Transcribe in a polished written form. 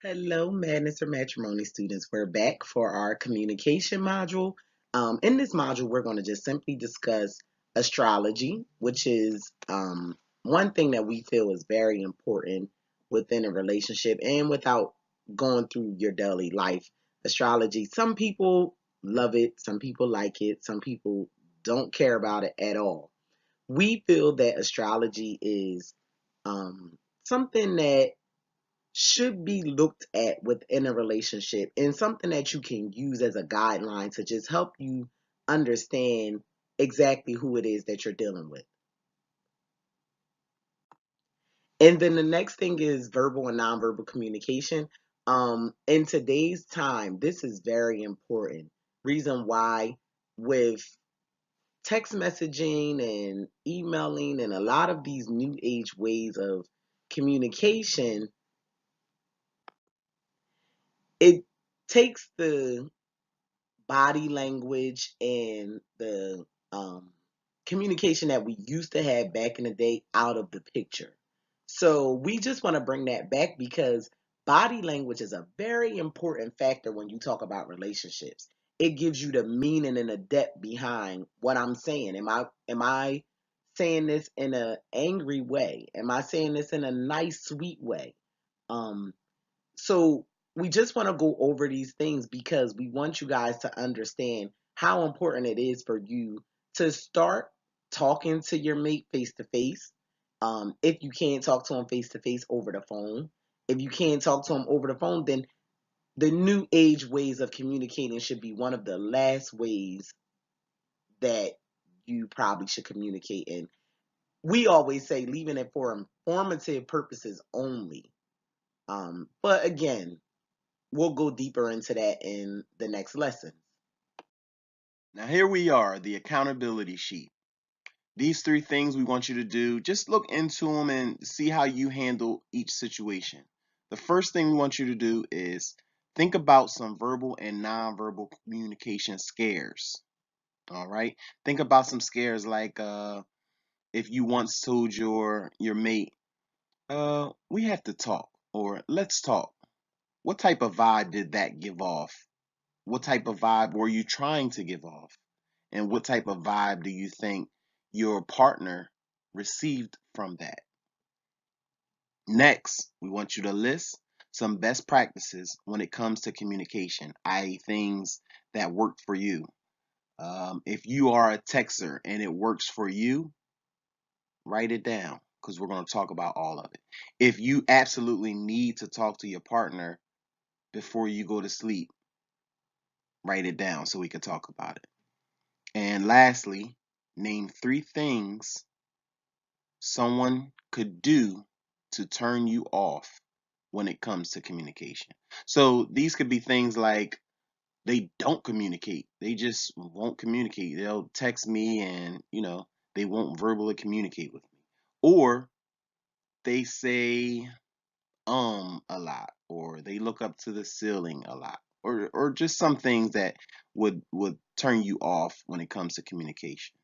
Hello, Madness or Matrimony students. We're back for our communication module. In this module, we're going to just simply discuss astrology, which is one thing that we feel is very important within a relationship and without going through your daily life. Astrology, some people love it, some people like it, some people don't care about it at all. We feel that astrology is something that should be looked at within a relationship and something that you can use as a guideline to just help you understand exactly who it is that you're dealing with. And then the next thing is verbal and nonverbal communication. In today's time, this is very important. Reason why, with text messaging and emailing and a lot of these new age ways of communication, it takes the body language and the communication that we used to have back in the day out of the picture. So we just want to bring that back because body language is a very important factor when you talk about relationships. It gives you the meaning and the depth behind what I'm saying. Am I saying this in an angry way? Am I saying this in a nice, sweet way? Um, so we just want to go over these things because we want you guys to understand how important it is for you to start talking to your mate face to face. If you can't talk to him face to face, over the phone. If you can't talk to him over the phone, then the new age ways of communicating should be one of the last ways that you probably should communicate in. We always say leaving it for informative purposes only. But again, we'll go deeper into that in the next lesson. Now, here we are, the accountability sheet. These three things we want you to do, just look into them and see how you handle each situation. The first thing we want you to do is think about some verbal and nonverbal communication scares. All right? Think about some scares like if you once told your mate, we have to talk or let's talk. What type of vibe did that give off? What type of vibe were you trying to give off? And what type of vibe do you think your partner received from that? Next, we want you to list some best practices when it comes to communication, i.e., things that worked for you. If you are a texter and it works for you, write it down because we're going to talk about all of it. If you absolutely need to talk to your partner before you go to sleep, write it down so we can talk about it. And lastly, name three things someone could do to turn you off when it comes to communication. So these could be things like they don't communicate. They just won't communicate. They'll text me and, they won't verbally communicate with me. Or they say a lot or they look up to the ceiling a lot or just some things that would turn you off when it comes to communication.